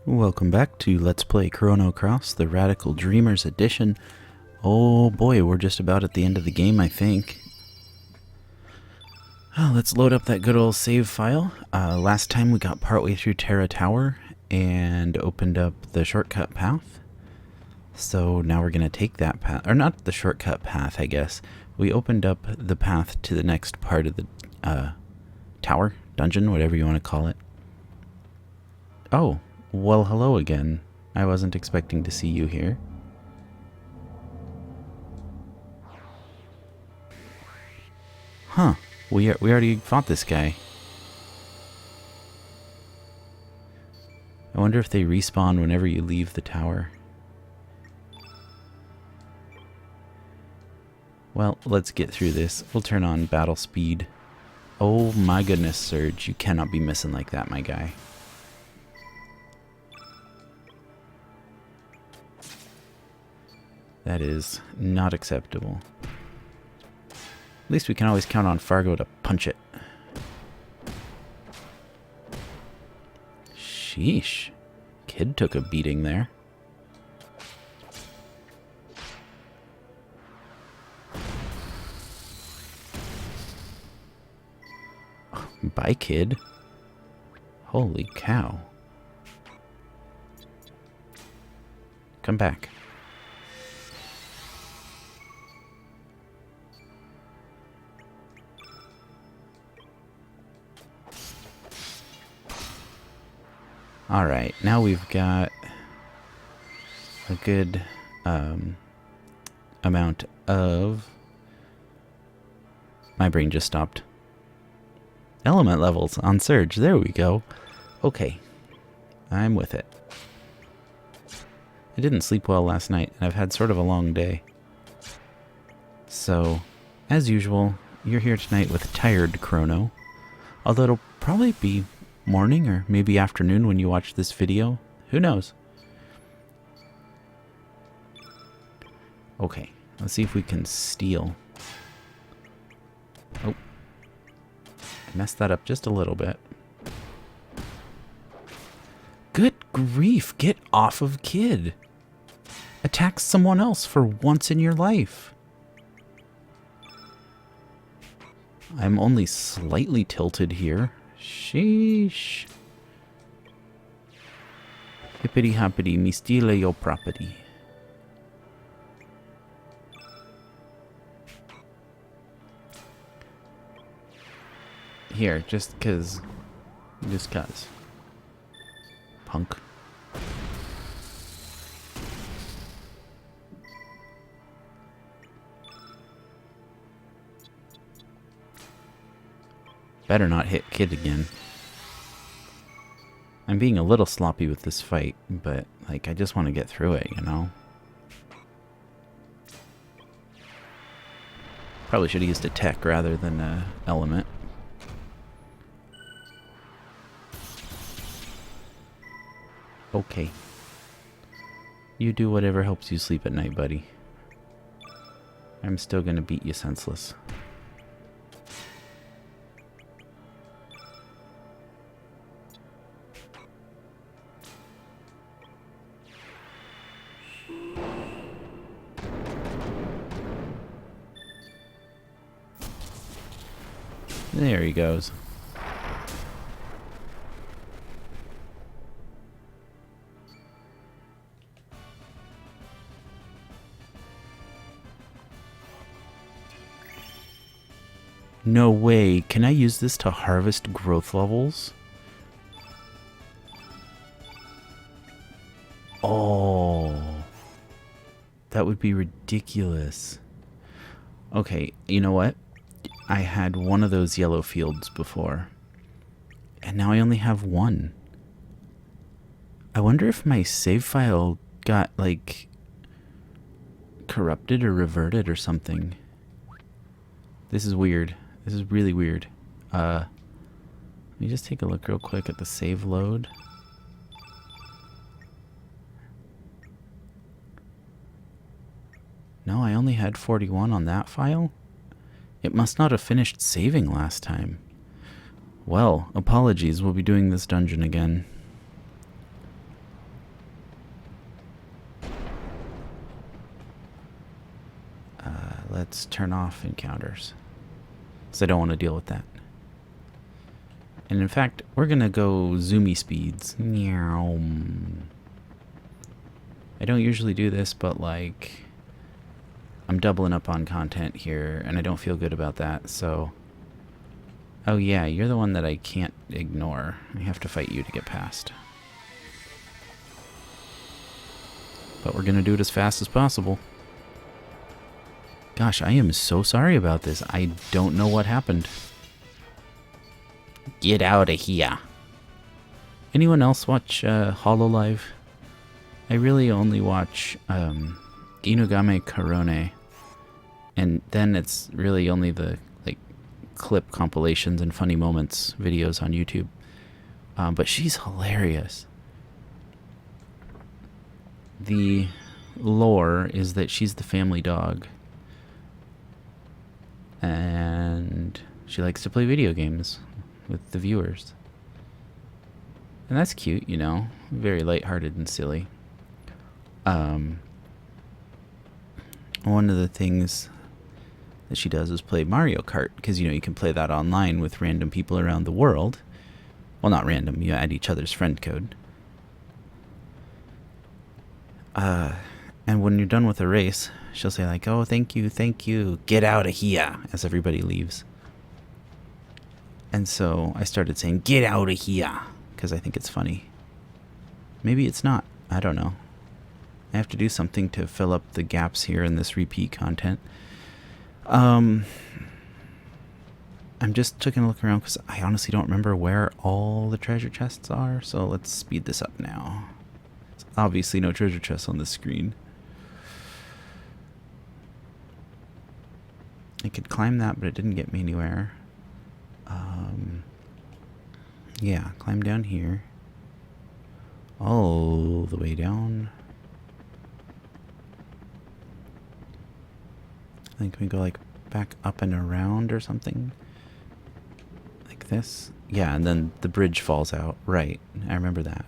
Welcome back to Let's Play Chrono Cross, the Radical Dreamers edition. Oh boy, we're just about at the end of the game, I think. Let's load up that good old save file. Last time we got partway through Terra Tower and opened up the shortcut path. So now we're going to take that path, or not the shortcut path, I guess. We opened up the path to the next part of the tower, dungeon, whatever you want to call it. Oh. Well, hello again. I wasn't expecting to see you here. Huh. We already fought this guy. I wonder if they respawn whenever you leave the tower. Well, let's get through this. We'll turn on battle speed. Oh my goodness, Surge. You cannot be missing like that, my guy. That is not acceptable. At least we can always count on Fargo to punch it. Sheesh. Kid took a beating there. Oh, bye, kid. Holy cow. Come back. Alright, now we've got a good amount of... My brain just stopped. Element levels on Surge. There we go. Okay. I'm with it. I didn't sleep well last night, and I've had sort of a long day. So, as usual, you're here tonight with Tired Chrono. Although it'll probably be morning or maybe afternoon when you watch this video. Who knows? Okay, let's see if we can steal. Oh. I messed that up just a little bit. Good grief, get off of kid. Attack someone else for once in your life. I'm only slightly tilted here. Sheesh. Hippity hoppity, me steal your property. Here, just cause. Punk. Better not hit kid again. I'm being a little sloppy with this fight, but, like, I just want to get through it, you know? Probably should have used a tech rather than a element. Okay. You do whatever helps you sleep at night, buddy. I'm still gonna beat you senseless. There he goes. No way. Can I use this to harvest growth levels? Oh. That would be ridiculous. Okay, you know what? I had one of those yellow fields before, and now I only have one. I wonder if my save file got, like, corrupted or reverted or something. This is weird. This is really weird. Let me just take a look real quick at the save load. No, I only had 41 on that file. It must not have finished saving last time. Well, apologies, we'll be doing this dungeon again. let's turn off encounters. Because I don't want to deal with that. And in fact, we're going to go zoomy speeds. Meow. I don't usually do this, but like, I'm doubling up on content here, and I don't feel good about that, so... Oh yeah, you're the one that I can't ignore. I have to fight you to get past. But we're gonna do it as fast as possible. Gosh, I am so sorry about this. I don't know what happened. Get out of here. Anyone else watch HoloLive? I really only watch Inugame Korone. And then it's really only the like clip compilations and funny moments videos on YouTube. But she's hilarious. The lore is that she's the family dog. And she likes to play video games with the viewers. And that's cute, you know. Very lighthearted and silly. One of the things that she does is play Mario Kart, because, you know, you can play that online with random people around the world. Well, not random. You add each other's friend code. And when you're done with a race, she'll say like, oh, thank you, get out of here, as everybody leaves. And so I started saying, get out of here, because I think it's funny. Maybe it's not. I don't know. I have to do something to fill up the gaps here in this repeat content. I'm just taking a look around because I honestly don't remember where all the treasure chests are. So let's speed this up now. There's obviously no treasure chests on the screen. I could climb that, but it didn't get me anywhere. Yeah, climb down here. All the way down. I think we go like back up and around or something. Like this. Yeah, and then the bridge falls out. Right, I remember that.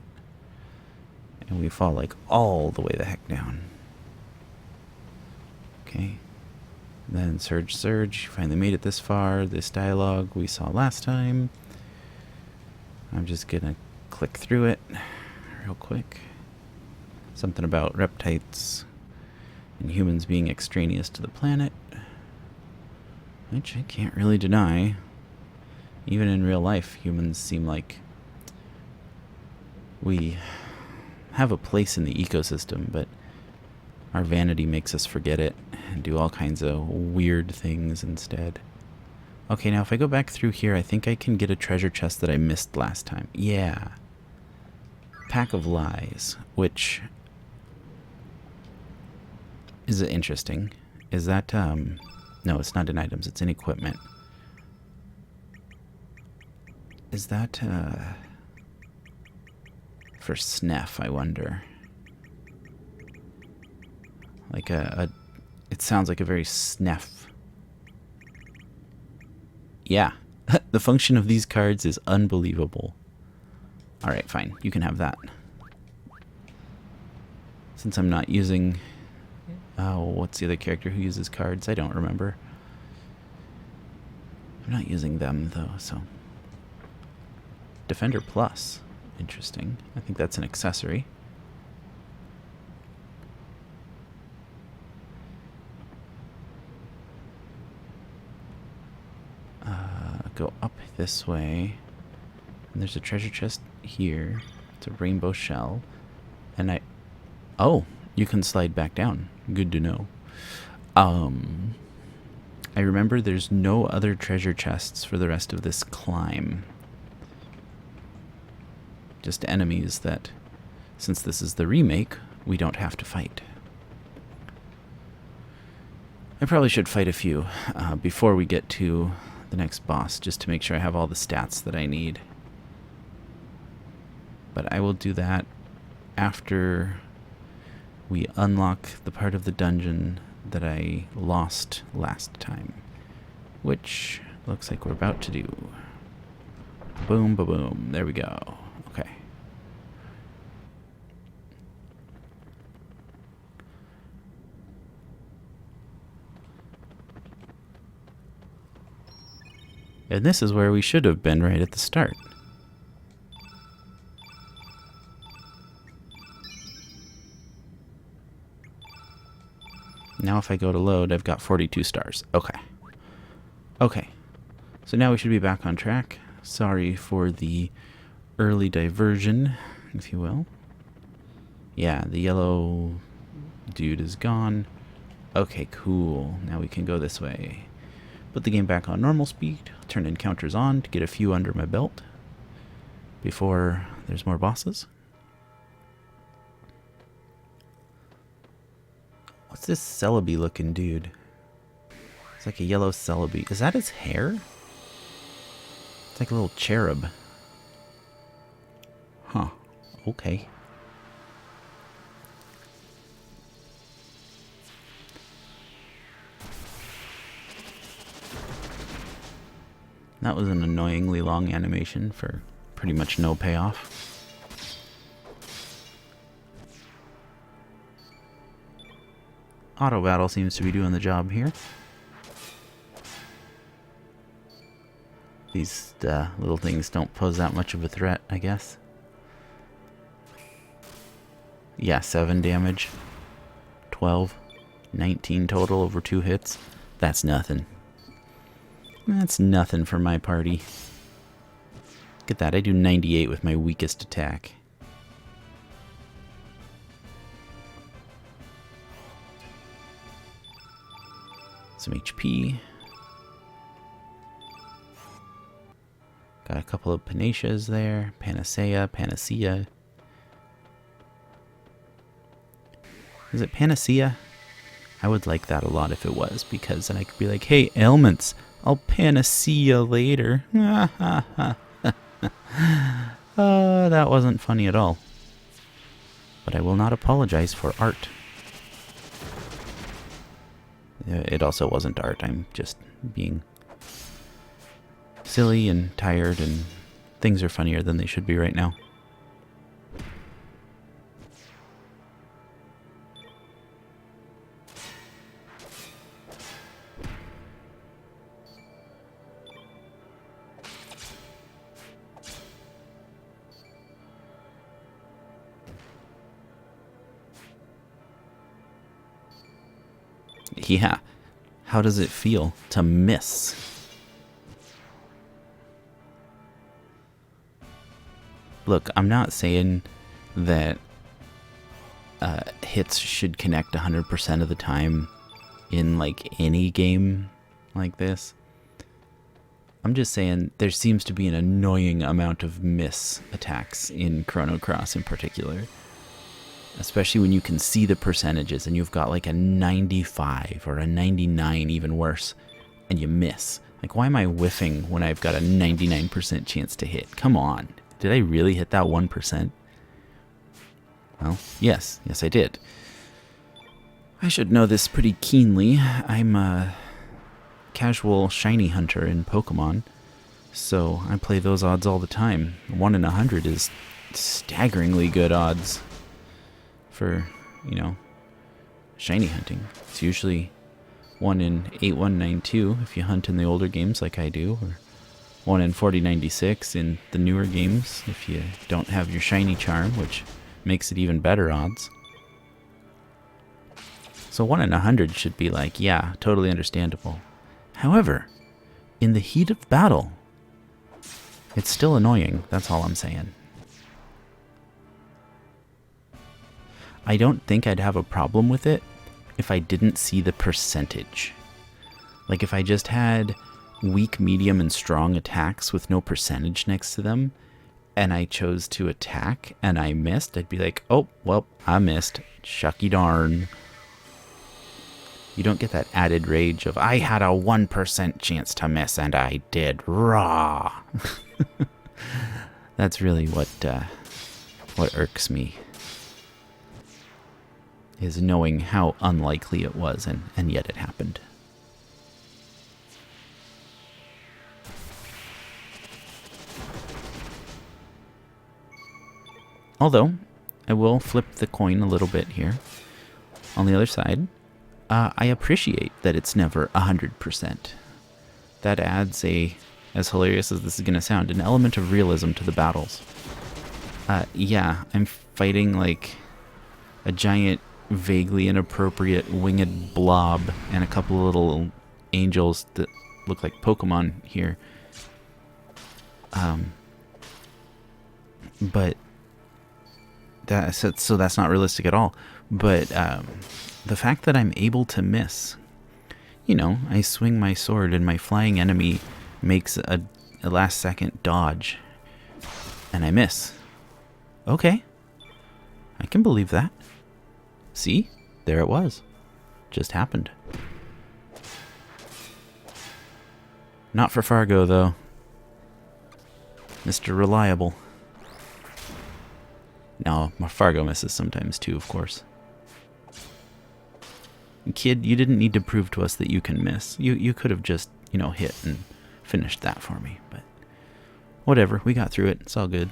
And we fall like all the way the heck down. Okay. Then surge, finally made it this far. This dialogue we saw last time. I'm just gonna click through it real quick. Something about reptites and humans being extraneous to the planet, which I can't really deny. Even in real life, humans seem like we have a place in the ecosystem, but our vanity makes us forget it and do all kinds of weird things instead. Okay, now if I go back through here, I think I can get a treasure chest that I missed last time. Yeah. Pack of Lies, which is interesting. Is that, no, it's not in items, it's in equipment. Is that, for Snef, I wonder? Like it sounds like a very Snef. Yeah, the function of these cards is unbelievable. Alright, fine, you can have that. Since I'm not using... Oh, what's the other character who uses cards? I don't remember. I'm not using them, though, so... Defender Plus. Interesting. I think that's an accessory. Go up this way. And there's a treasure chest here. It's a rainbow shell. And oh, you can slide back down. Good to know. I remember there's no other treasure chests for the rest of this climb. Just enemies that, since this is the remake, we don't have to fight. I probably should fight a few before we get to the next boss, just to make sure I have all the stats that I need. But I will do that after we unlock the part of the dungeon that I lost last time, which looks like we're about to do. Boom, ba boom. There we go. Okay. And this is where we should have been right at the start. Now if I go to load, I've got 42 stars. Okay. Okay. So now we should be back on track. Sorry for the early diversion, if you will. Yeah, the yellow dude is gone. Okay, cool. Now we can go this way. Put the game back on normal speed. Turn encounters on to get a few under my belt before there's more bosses. What's this Celebi looking dude? It's like a yellow Celebi. Is that his hair? It's like a little cherub. Huh. Okay. That was an annoyingly long animation for pretty much no payoff. Auto battle seems to be doing the job here. These little things don't pose that much of a threat, I guess. Yeah, 7 damage. 12. 19 total over 2 hits. That's nothing. That's nothing for my party. Look at that, I do 98 with my weakest attack. Some HP. Got a couple of Panacea there. Panacea. Is it Panacea? I would like that a lot if it was, because then I could be like, hey, ailments, I'll Panacea later. That wasn't funny at all. But I will not apologize for art. It also wasn't art. I'm just being silly and tired, and things are funnier than they should be right now. Yeah. How does it feel to miss? Look, I'm not saying that hits should connect 100% of the time in like any game like this. I'm just saying there seems to be an annoying amount of miss attacks in Chrono Cross in particular. Especially when you can see the percentages and you've got like a 95 or a 99, even worse, and you miss. Like, why am I whiffing when I've got a 99% chance to hit? Come on. Did I really hit that 1%? Well, yes I did. I should know this pretty keenly. I'm a casual shiny hunter in Pokemon, so I play those odds all the time. 1 in 100 is staggeringly good odds for, you know, shiny hunting. It's usually 1 in 8192 if you hunt in the older games like I do, or 1 in 4096 in the newer games if you don't have your shiny charm, which makes it even better odds. So 1 in 100 should be like, yeah, totally understandable. However, in the heat of battle, it's still annoying. That's all I'm saying. I don't think I'd have a problem with it if I didn't see the percentage. Like if I just had weak, medium, and strong attacks with no percentage next to them, and I chose to attack and I missed, I'd be like, oh, well, I missed. Shucky darn. You don't get that added rage of, I had a 1% chance to miss and I did. Raw. That's really what irks me, is knowing how unlikely it was, and yet it happened. Although, I will flip the coin a little bit here. On the other side, I appreciate that it's never 100%. That adds a as hilarious as this is going to sound, an element of realism to the battles. Yeah, I'm fighting like a giant, vaguely inappropriate winged blob and a couple of little angels that look like Pokemon here. But so that's not realistic at all. But the fact that I'm able to miss, you know, I swing my sword and my flying enemy makes a last second dodge and I miss. Okay, I can believe that. See, there it was. Just happened. Not for Fargo though. Mr. Reliable. No, Fargo misses sometimes too, of course. Kid, you didn't need to prove to us that you can miss. You could have just, you know, hit and finished that for me, but whatever, we got through it. It's all good.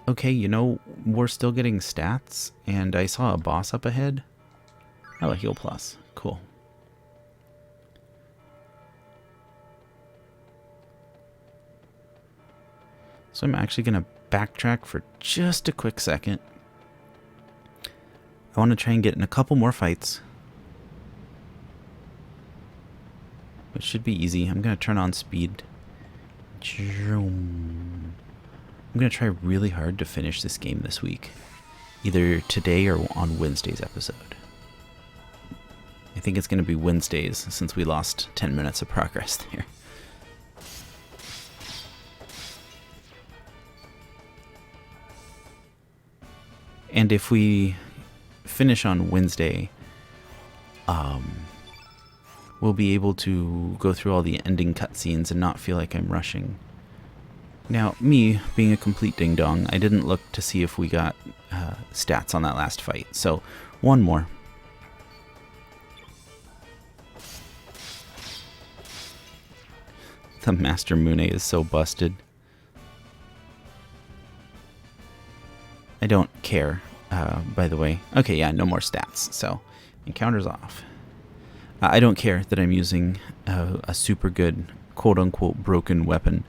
Okay, you know, we're still getting stats, and I saw a boss up ahead. Oh, a heal plus. Cool. So I'm actually going to backtrack for just a quick second. I want to try and get in a couple more fights, which should be easy. I'm going to turn on speed. I'm going to try really hard to finish this game this week, either today or on Wednesday's episode. I think it's going to be Wednesdays since we lost 10 minutes of progress there. And if we finish on Wednesday, we'll be able to go through all the ending cutscenes and not feel like I'm rushing. Now, me being a complete ding-dong, I didn't look to see if we got stats on that last fight. So, one more. The Master Mune is so busted. I don't care, by the way. Okay, yeah, no more stats, so encounter's off. I don't care that I'm using a super good, quote-unquote, broken weapon.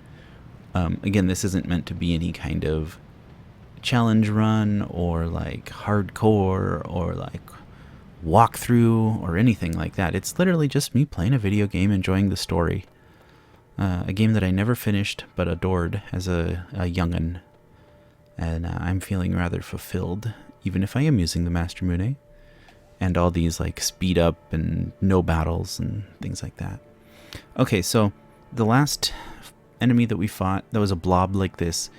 Again, this isn't meant to be any kind of challenge run or like hardcore or like walkthrough or anything like that. It's literally just me playing a video game, enjoying the story. A game that I never finished but adored as a young'un. And I'm feeling rather fulfilled, even if I am using the Master Mune. And all these like speed up and no battles and things like that. Okay, so the last enemy that we fought, that was a blob like this,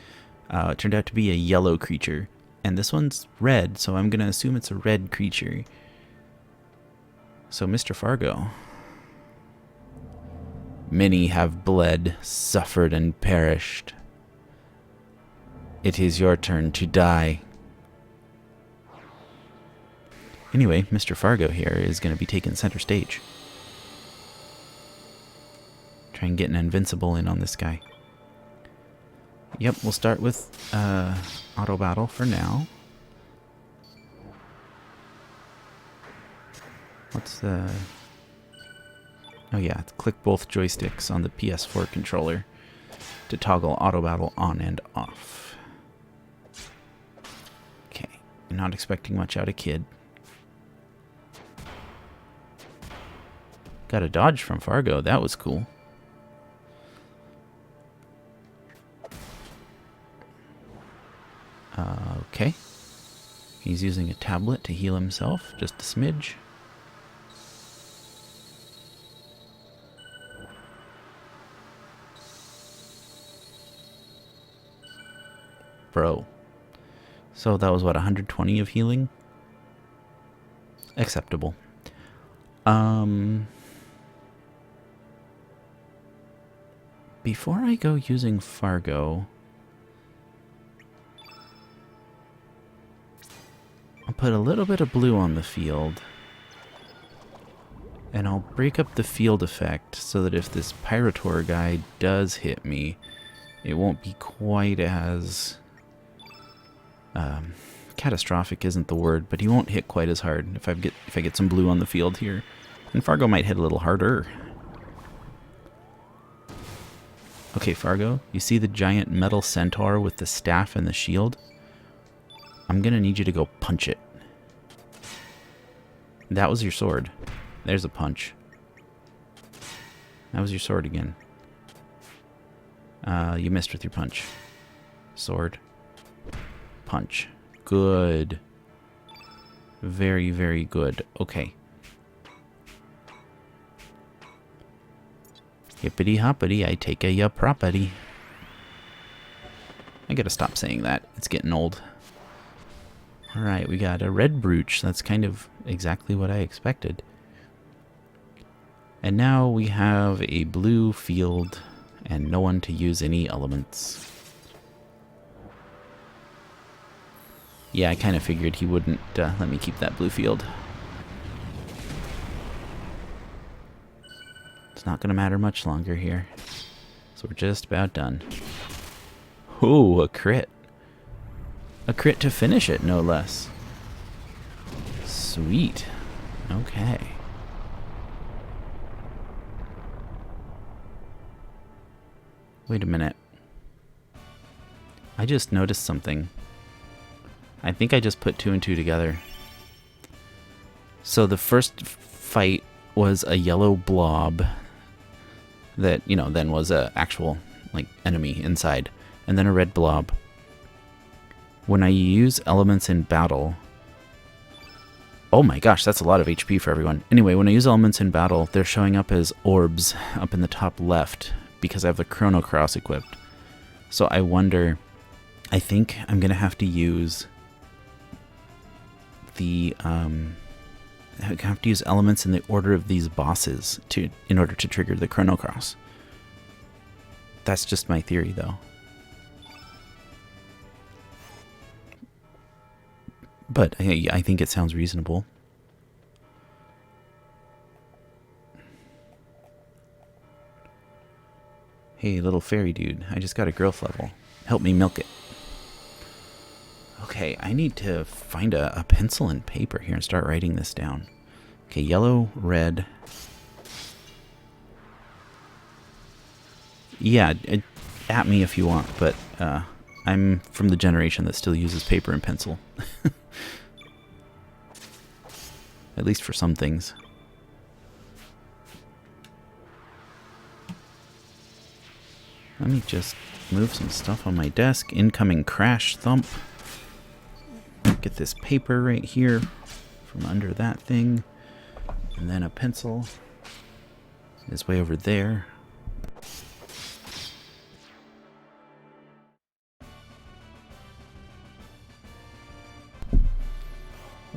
turned out to be a yellow creature. And this one's red, so I'm going to assume it's a red creature. So Mr. Fargo. Many have bled, suffered, and perished. It is your turn to die. Anyway, Mr. Fargo here is going to be taking center stage. Try and get an invincible in on this guy. Yep, we'll start with auto battle for now. What's the... Oh yeah, click both joysticks on the PS4 controller to toggle auto battle on and off. Okay, I'm not expecting much out of Kid. Got a dodge from Fargo, that was cool. Okay. He's using a tablet to heal himself, just a smidge. Bro. So that was what, 120 of healing? Acceptable. Before I go using Fargo, I'll put a little bit of blue on the field. And I'll break up the field effect so that if this Pyrotor guy does hit me, it won't be quite as catastrophic isn't the word, but he won't hit quite as hard if I get some blue on the field here. And Fargo might hit a little harder. Okay, Fargo, you see the giant metal centaur with the staff and the shield? I'm gonna need you to go punch it. That was your sword. There's a punch. That was your sword again. You missed with your punch. Sword. Punch. Good. Very, very good. Okay. Hippity hoppity, I take a ya property. I gotta stop saying that. It's getting old. Alright, we got a red brooch. That's kind of exactly what I expected. And now we have a blue field and no one to use any elements. Yeah, I kind of figured he wouldn't let me keep that blue field. It's not going to matter much longer here. So we're just about done. Ooh, a crit. A crit to finish it, no less. Sweet. Okay. Wait a minute. I just noticed something. I think I just put 2 and 2 together. So the first fight was a yellow blob that, you know, then was a actual, like, enemy inside. And then a red blob. When I use elements in battle... Oh my gosh, that's a lot of HP for everyone. Anyway, when I use elements in battle, they're showing up as orbs up in the top left because I have the Chrono Cross equipped. So I wonder... I think I'm going to have to use the... I have to use elements in the order of these bosses in order to trigger the Chrono Cross. That's just my theory, though. But I think it sounds reasonable. Hey, little fairy dude, I just got a growth level. Help me milk it. Okay, I need to find a pencil and paper here and start writing this down. Okay, yellow, red. Yeah, at me if you want, but I'm from the generation that still uses paper and pencil. At least for some things. Let me just move some stuff on my desk. Incoming crash thump. Get this paper right here from under that thing. And then a pencil is way over there.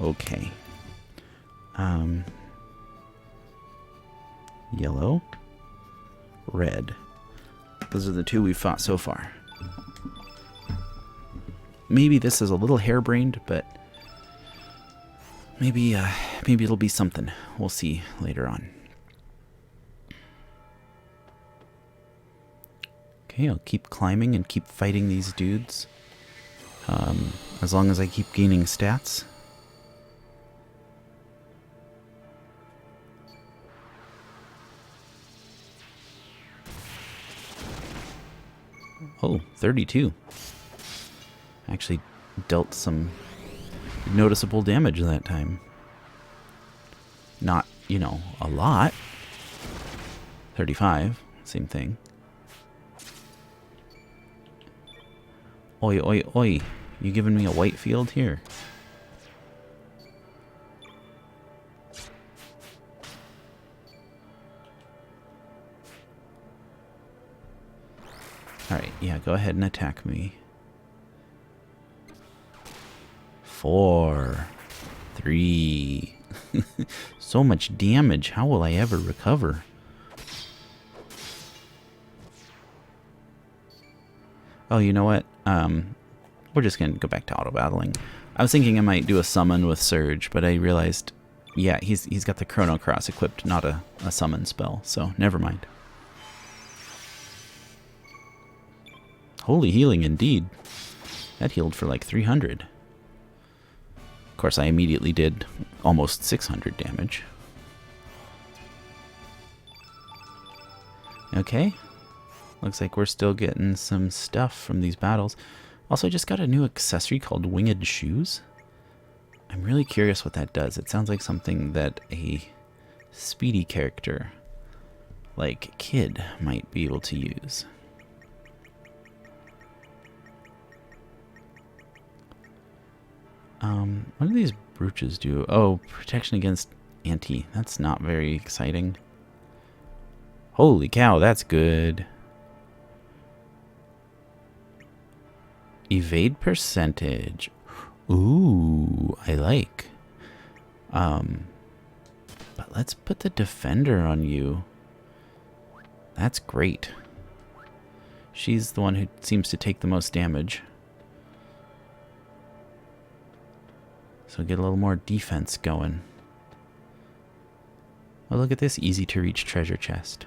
Okay. Yellow, red. Those are the 2 we've fought so far. Maybe this is a little harebrained, but maybe it'll be something. We'll see later on. Okay, I'll keep climbing and keep fighting these dudes. As long as I keep gaining stats. Oh, 32. Actually dealt some noticeable damage that time. Not, you know, a lot. 35, same thing. Oi, oi, oi. You giving me a white field here? Alright, yeah, go ahead and attack me. 4, 3. So much damage. How will I ever recover? Oh, you know what? We're just going to go back to auto-battling. I was thinking I might do a summon with Surge, but I realized, yeah, he's got the Chrono Cross equipped, not a summon spell, so never mind. Holy healing indeed. That healed for like 300. course, I immediately did almost 600 damage. Okay. Looks like we're still getting some stuff from these battles. Also, I just got a new accessory called Winged Shoes. I'm really curious what that does. It sounds like something that a speedy character like Kid might be able to use. What do these brooches do? Oh, protection against anti. That's not very exciting. Holy cow, that's good. Evade percentage. Ooh, I like. But let's put the defender on you. That's great. She's the one who seems to take the most damage. So get a little more defense going. Oh, look at this easy to reach treasure chest.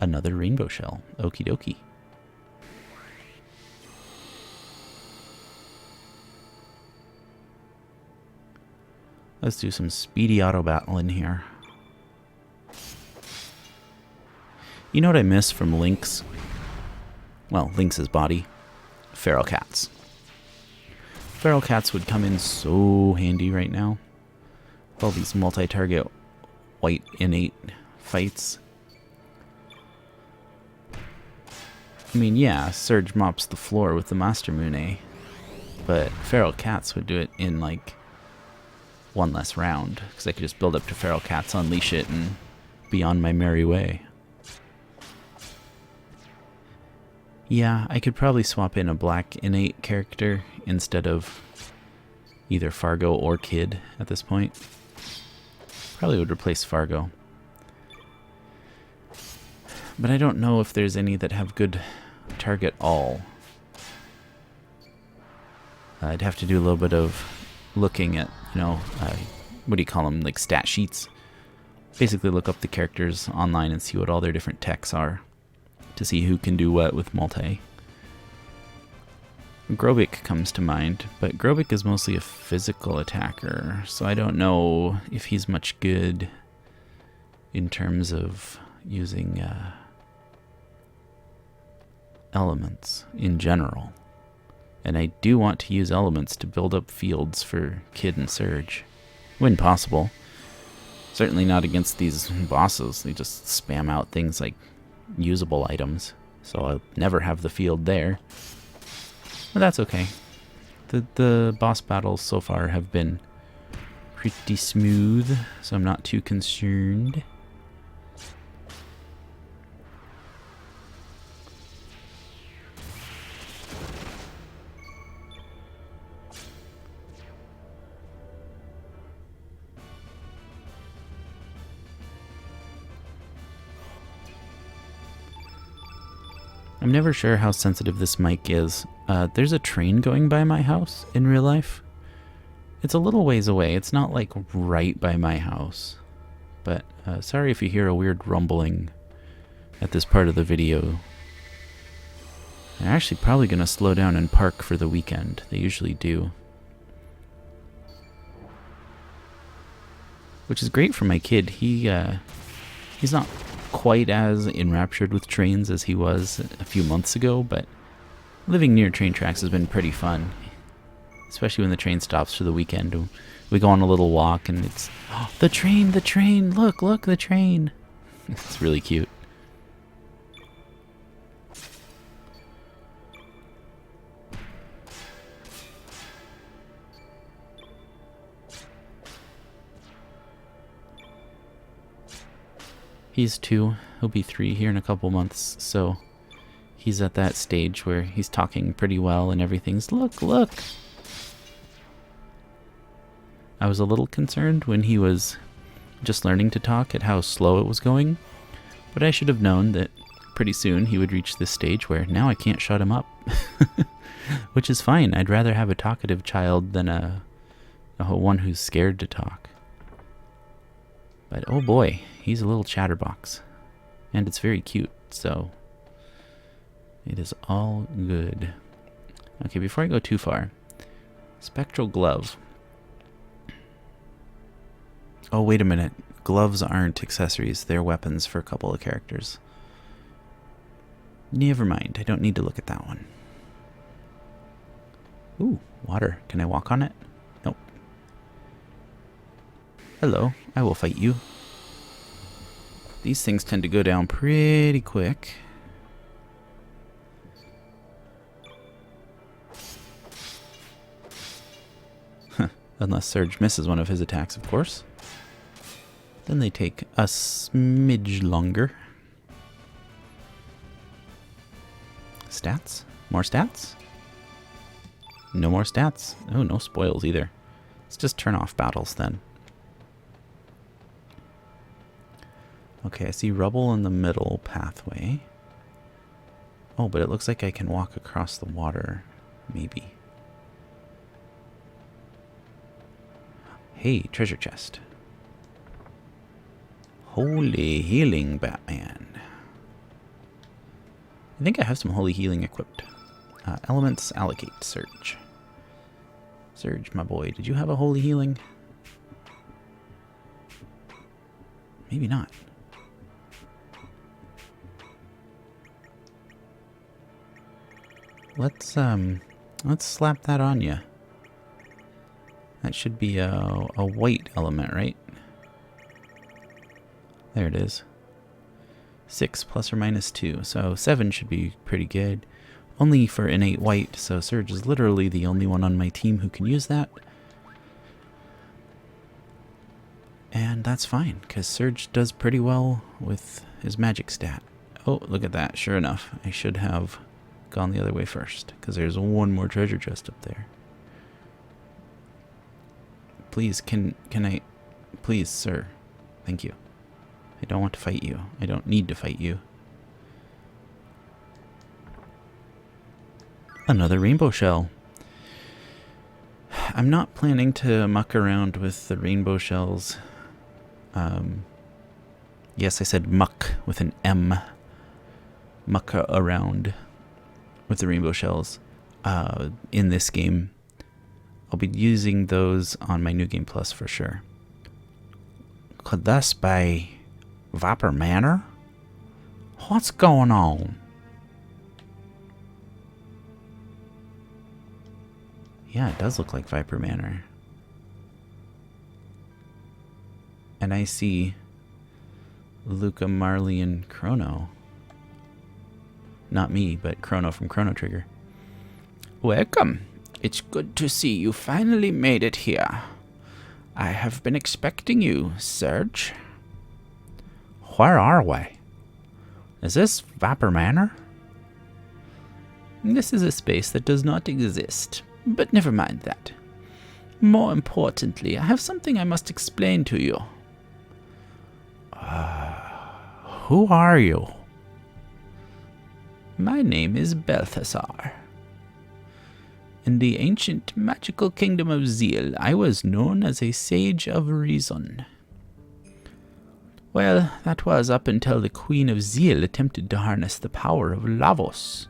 Another rainbow shell. Okie dokie. Let's do some speedy auto battle in here. You know what I miss from Link's? Well, Link's body. Feral cats. Feral cats would come in so handy right now. All these multi-target white innate fights. I mean, yeah, Surge mops the floor with the Master Mune, but feral cats would do it in like one less round, because I could just build up to feral cats, unleash it, and be on my merry way. Yeah, I could probably swap in a black innate character instead of either Fargo or Kid at this point. Probably would replace Fargo. But I don't know if there's any that have good target all. I'd have to do a little bit of looking at, you know, what do you call them, like stat sheets. Basically look up the characters online and see what all their different techs are, to see who can do what with multi. Grobik comes to mind, but Grobik is mostly a physical attacker, so I don't know if he's much good in terms of using elements in general. And I do want to use elements to build up fields for Kid and Surge, when possible. Certainly not against these bosses. They just spam out things like usable items, so I'll never have the field there. But that's okay. The boss battles so far have been pretty smooth, so I'm not too concerned. I'm never sure how sensitive this mic is. There's a train going by my house in real life. It's a little ways away. It's not like right by my house. But sorry if you hear a weird rumbling at this part of the video. They're actually probably going to slow down and park for the weekend. They usually do. Which is great for my kid. He's not quite as enraptured with trains as he was a few months ago, but living near train tracks has been pretty fun, especially when the train stops for the weekend. We go on a little walk and it's, oh, the train, look, the train. It's really cute. He's 2, he'll be 3 here in a couple months, so he's at that stage where he's talking pretty well and everything's, look! I was a little concerned when he was just learning to talk at how slow it was going, but I should have known that pretty soon he would reach this stage where now I can't shut him up. Which is fine. I'd rather have a talkative child than a one who's scared to talk. But oh boy, he's a little chatterbox. And it's very cute, so it is all good. Okay, before I go too far, Spectral Glove. Oh, wait a minute. Gloves aren't accessories. They're weapons for a couple of characters. Never mind. I don't need to look at that one. Ooh, water. Can I walk on it? Nope. Hello. I will fight you. These things tend to go down pretty quick. Unless Surge misses one of his attacks, of course. Then they take a smidge longer. Stats? More stats? No more stats. Oh, no spoils either. Let's just turn off battles then. Okay, I see rubble in the middle pathway. Oh, but it looks like I can walk across the water. Maybe. Hey, treasure chest. Holy healing, Batman. I think I have some holy healing equipped. Elements allocate. Surge. Surge, my boy. Did you have a holy healing? Maybe not. Let's slap that on you. That should be a white element, right? There it is. 6 plus or minus 2. So 7 should be pretty good. Only for innate white, so Surge is literally the only one on my team who can use that. And that's fine, because Surge does pretty well with his magic stat. Oh, look at that. Sure enough, I should have gone the other way first, because there's one more treasure chest up there. Please, can I... Please, sir. Thank you. I don't want to fight you. I don't need to fight you. Another rainbow shell. I'm not planning to muck around with the rainbow shells. Yes, I said muck with an M. Muck around with the rainbow shells in this game. I'll be using those on my New Game Plus for sure. Could this be Viper Manor? What's going on? Yeah, it does look like Viper Manor. And I see Luca, Marley, and Chrono. Not me, but Chrono from Chrono Trigger. Welcome. It's good to see you finally made it here. I have been expecting you, Surge. Where are we? Is this Viper Manor? This is a space that does not exist, but never mind that. More importantly, I have something I must explain to you. Who are you? My name is Balthasar. In the ancient magical kingdom of Zeal, I was known as a sage of reason. Well, that was up until the Queen of Zeal attempted to harness the power of Lavos.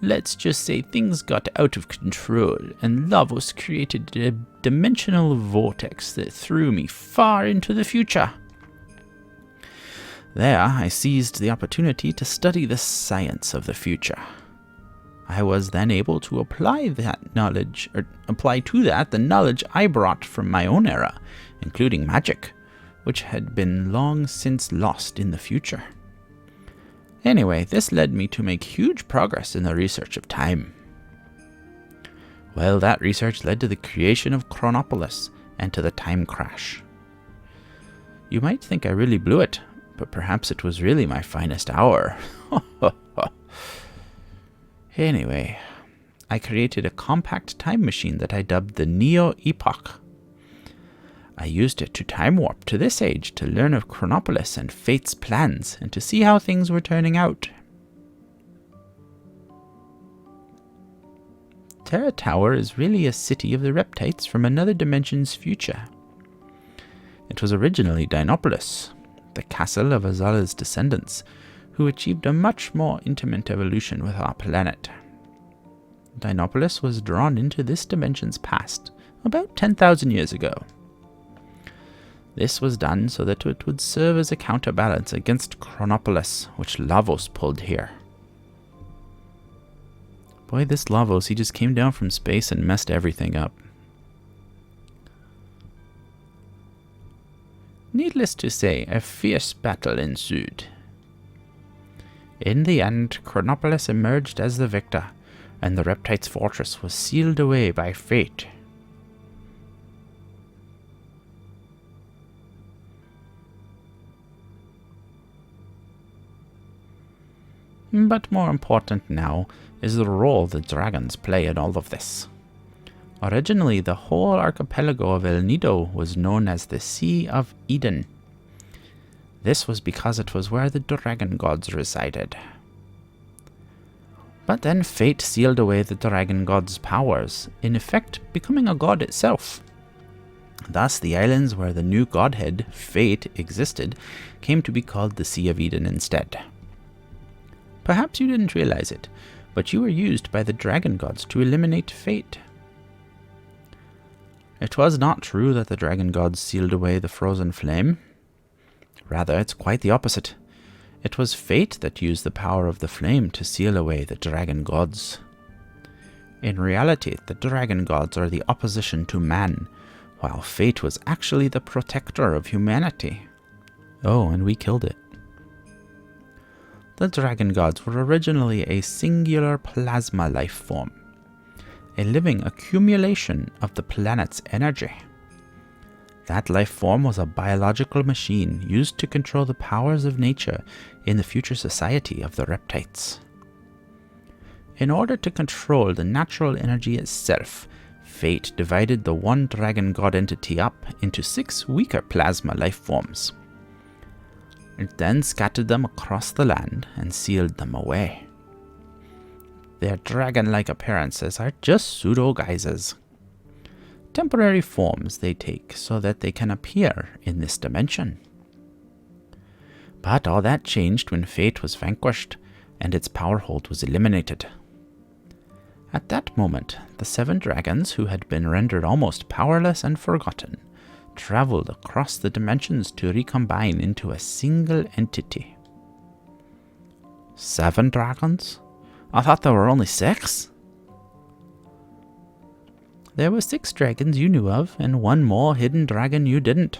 Let's just say things got out of control, and Lavos created a dimensional vortex that threw me far into the future. There, I seized the opportunity to study the science of the future. I was then able to apply to that the knowledge I brought from my own era, including magic, which had been long since lost in the future. Anyway, this led me to make huge progress in the research of time. Well, that research led to the creation of Chronopolis and to the time crash. You might think I really blew it, but perhaps it was really my finest hour. Anyway, I created a compact time machine that I dubbed the Neo Epoch. I used it to time warp to this age to learn of Chronopolis and Fate's plans and to see how things were turning out. Terra Tower is really a city of the reptites from another dimension's future. It was originally Dinopolis, the castle of Azala's descendants, who achieved a much more intimate evolution with our planet. Dinopolis was drawn into this dimension's past about 10,000 years ago. This was done so that it would serve as a counterbalance against Chronopolis, which Lavos pulled here. Boy, this Lavos, he just came down from space and messed everything up. Needless to say, a fierce battle ensued. In the end, Chronopolis emerged as the victor, and the Reptite's fortress was sealed away by fate. But more important now is the role the dragons play in all of this. Originally, the whole archipelago of El Nido was known as the Sea of Eden. This was because it was where the dragon gods resided. But then fate sealed away the dragon god's powers, in effect becoming a god itself. Thus, the islands where the new godhead, Fate, existed came to be called the Sea of Eden instead. Perhaps you didn't realize it, but you were used by the dragon gods to eliminate fate. It was not true that the dragon gods sealed away the frozen flame. Rather, it's quite the opposite. It was fate that used the power of the flame to seal away the dragon gods. In reality, the dragon gods are the opposition to man, while fate was actually the protector of humanity. Oh, and we killed it. The dragon gods were originally a singular plasma life form, a living accumulation of the planet's energy. That life form was a biological machine used to control the powers of nature in the future society of the Reptites. In order to control the natural energy itself, Fate divided the one dragon god entity up into 6 weaker plasma life forms. It then scattered them across the land and sealed them away. Their dragon-like appearances are just pseudo-guises. Temporary forms they take so that they can appear in this dimension. But all that changed when Fate was vanquished and its power hold was eliminated. At that moment, the 7 dragons, who had been rendered almost powerless and forgotten, traveled across the dimensions to recombine into a single entity. 7 dragons? I thought there were only 6? There were 6 dragons you knew of, and 1 more hidden dragon you didn't.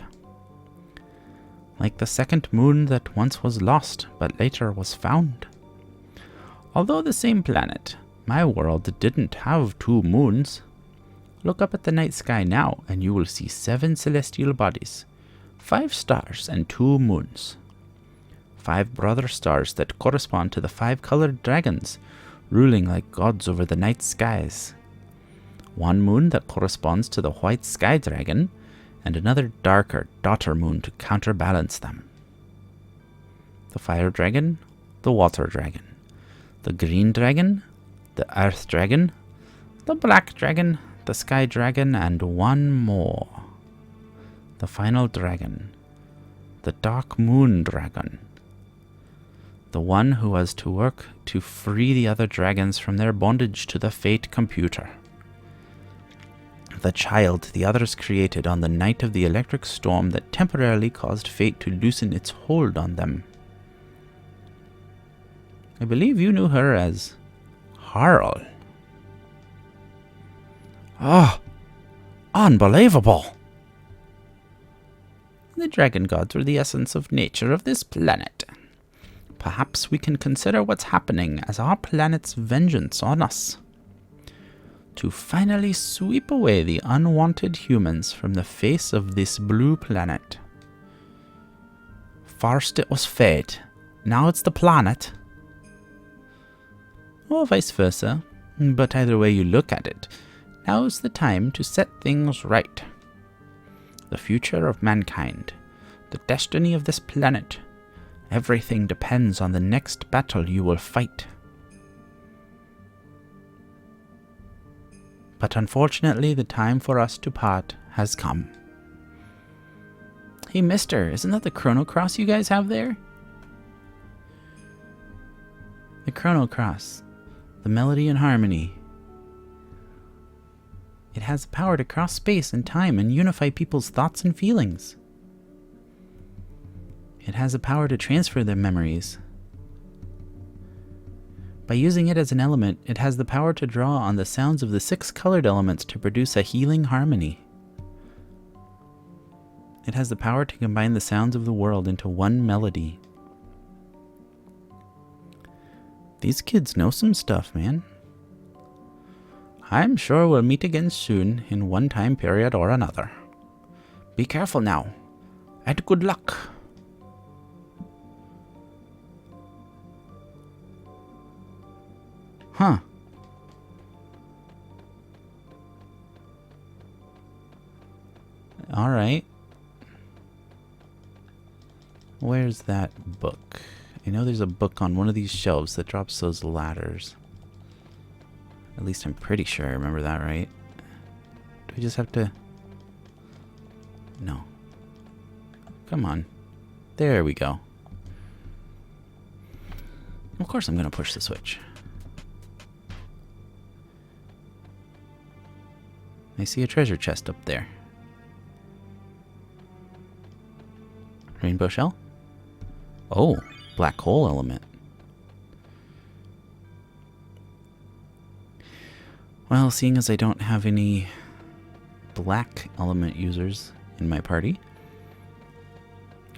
Like the second moon that once was lost, but later was found. Although the same planet, my world didn't have 2 moons. Look up at the night sky now, and you will see 7 celestial bodies, 5 stars and 2 moons. 5 brother stars that correspond to the 5 colored dragons, ruling like gods over the night skies. 1 moon that corresponds to the white sky dragon, and another darker daughter moon to counterbalance them. The fire dragon, the water dragon, the green dragon, the earth dragon, the black dragon, the sky dragon, and 1 more. The final dragon, the dark moon dragon. The one who was to work to free the other dragons from their bondage to the Fate computer. The child the others created on the night of the electric storm that temporarily caused Fate to loosen its hold on them. I believe you knew her as Harl. Oh, unbelievable! The dragon gods were the essence of nature of this planet. Perhaps we can consider what's happening as our planet's vengeance on us. To finally sweep away the unwanted humans from the face of this blue planet. First it was fate, now it's the planet. Or vice versa, but either way you look at it, now's the time to set things right. The future of mankind, the destiny of this planet, everything depends on the next battle you will fight. But unfortunately, the time for us to part has come. Hey mister, isn't that the Chrono Cross you guys have there? The Chrono Cross. The melody and harmony. It has the power to cross space and time and unify people's thoughts and feelings. It has the power to transfer their memories. By using it as an element, it has the power to draw on the sounds of the 6 colored elements to produce a healing harmony. It has the power to combine the sounds of the world into one melody. These kids know some stuff, man. I'm sure we'll meet again soon in one time period or another. Be careful now, and good luck. Huh. All right. Where's that book? I know there's a book on one of these shelves that drops those ladders. At least I'm pretty sure I remember that, right? Do I just have to... No. Come on. There we go. Of course I'm going to push the switch. I see a treasure chest up there. Rainbow shell? Oh, black hole element. Well, seeing as I don't have any black element users in my party,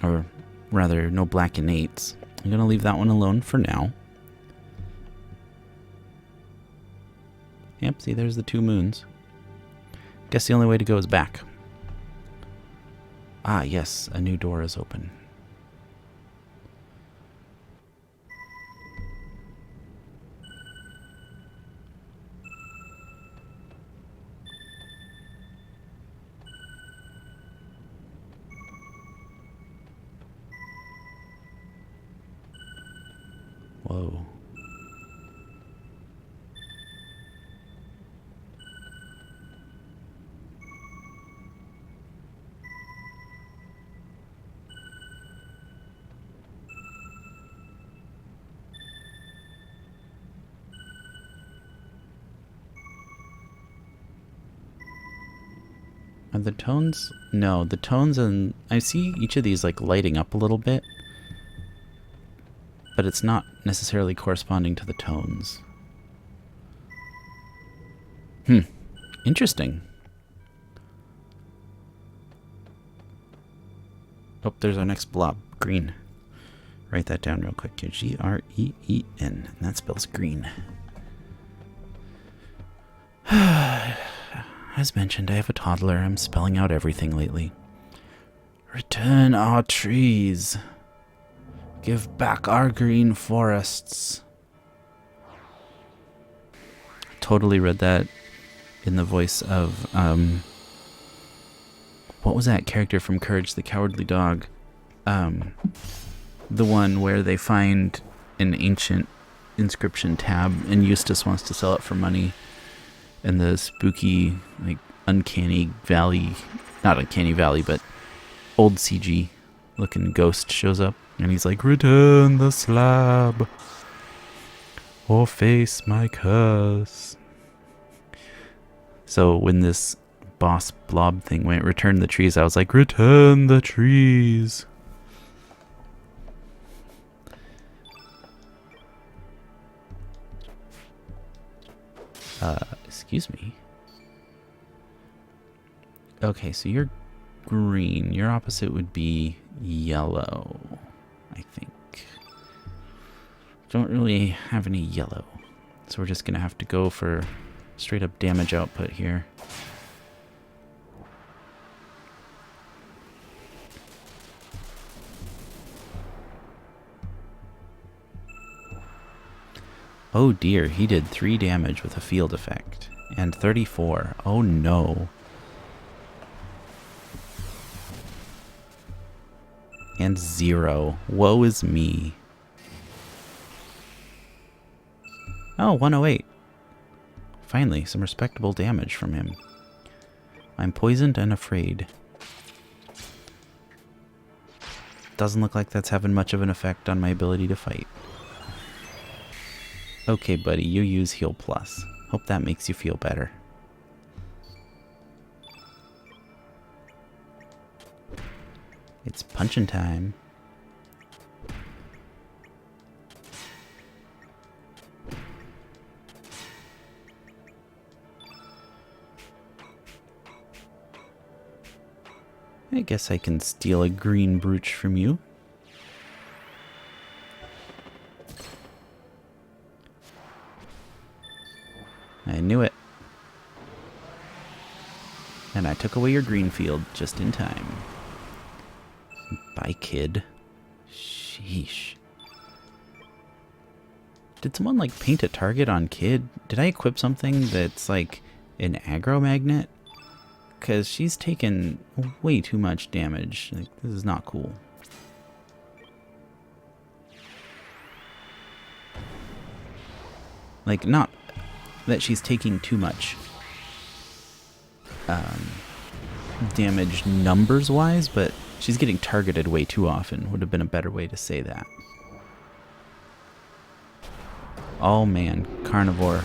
or rather no black innates, I'm going to leave that one alone for now. Yep, see, there's the 2 moons. Guess the only way to go is back. Ah, yes, a new door is open. Whoa. Are the tones? No, the tones, and I see each of these like lighting up a little bit, but it's not necessarily corresponding to the tones. Interesting. Oh, there's our next blob. Green. Write that down real quick. Green, and that spells green. As mentioned, I have a toddler. I'm spelling out everything lately. Return our trees. Give back our green forests. Totally read that in the voice of, what was that character from Courage the Cowardly Dog? The one where they find an ancient inscription tab and Eustace wants to sell it for money. And the spooky, like, uncanny valley, not uncanny valley, but old CG looking ghost shows up. And he's like, return the slab or face my curse. So when this boss blob thing went, return the trees, I was like, return the trees. Excuse me. Okay, so you're green. Your opposite would be yellow, I think. Don't really have any yellow. So we're just going to have to go for straight up damage output here. Oh dear, he did 3 damage with a field effect. And 34. Oh no. And 0. Woe is me. Oh, 108. Finally, some respectable damage from him. I'm poisoned and afraid. Doesn't look like that's having much of an effect on my ability to fight. Okay, buddy, you use Heal Plus. Hope that makes you feel better. It's punching time. I guess I can steal a green brooch from you. I knew it. And I took away your green field just in time. Bye, kid. Sheesh. Did someone, like, paint a target on kid? Did I equip something that's, like, an aggro magnet? Because she's taken way too much damage. Like, this is not cool. Like, not that she's taking too much damage numbers-wise, but she's getting targeted way too often. Would have been a better way to say that. Oh man, carnivore.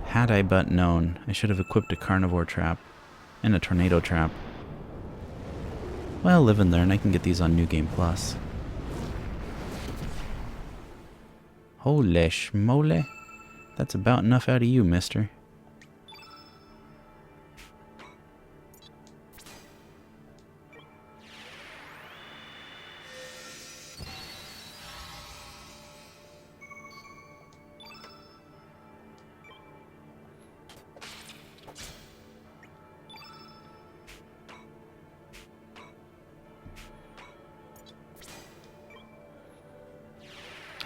Had I but known, I should have equipped a carnivore trap and a tornado trap. Well, live and learn. I can get these on New Game Plus. Holy schmoly. That's about enough out of you, mister.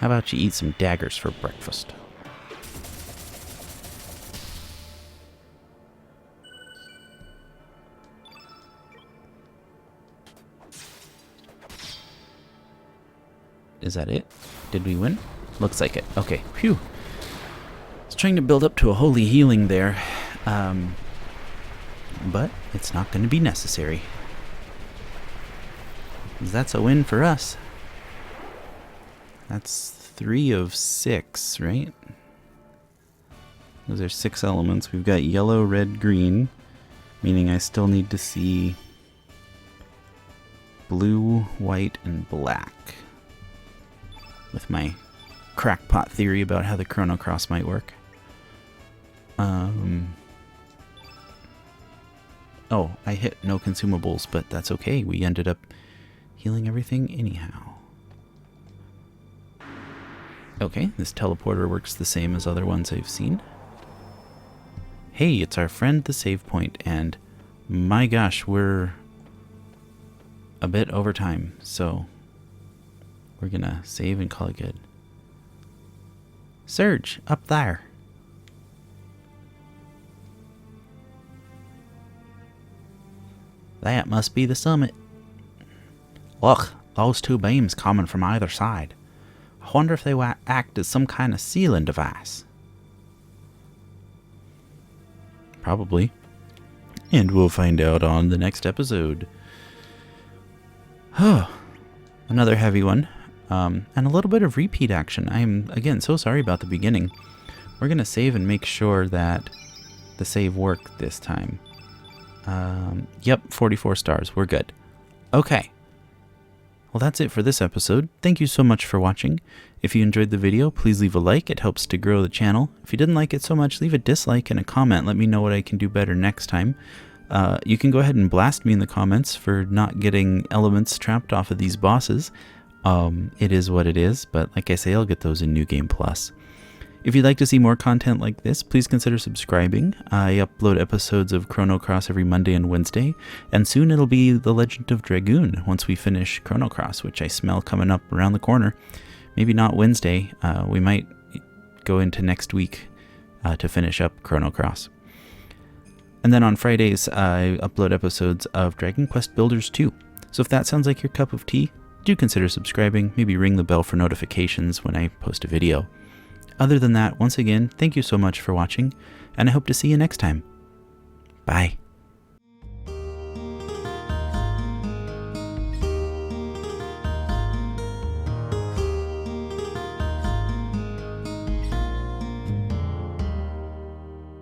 How about you eat some daggers for breakfast? Is that it? Did we win? Looks like it. Okay. Phew. I was trying to build up to a holy healing there. But it's not going to be necessary. That's a win for us. That's 3 of 6, right? Those are 6 elements. We've got yellow, red, green, meaning I still need to see blue, white, and black. With my crackpot theory about how the Chrono Cross might work. Oh, I hit no consumables, but that's okay. We ended up healing everything anyhow. Okay, this teleporter works the same as other ones I've seen. Hey, it's our friend the save point, and my gosh, we're a bit over time, so we're gonna save and call it good. Surge, up there. That must be the summit. Look, those 2 beams coming from either side. I wonder if they act as some kind of sealing device. Probably. And we'll find out on the next episode. Another heavy one. And a little bit of repeat action. I'm, again, so sorry about the beginning. We're going to save and make sure that the save worked this time. Yep, 44 stars. We're good. Okay. Well, that's it for this episode. Thank you so much for watching. If you enjoyed the video, please leave a like. It helps to grow the channel. If you didn't like it so much, leave a dislike and a comment. Let me know what I can do better next time. You can go ahead and blast me in the comments for not getting elements trapped off of these bosses. It is what it is, but like I say, I'll get those in New Game Plus. If you'd like to see more content like this, please consider subscribing. I upload episodes of Chrono Cross every Monday and Wednesday, and soon it'll be The Legend of Dragoon once we finish Chrono Cross, which I smell coming up around the corner. Maybe not Wednesday. We might go into next week to finish up Chrono Cross. And then on Fridays, I upload episodes of Dragon Quest Builders 2. So if that sounds like your cup of tea, do consider subscribing. Maybe ring the bell for notifications when I post a video. Other than that, once again, thank you so much for watching, and I hope to see you next time. Bye.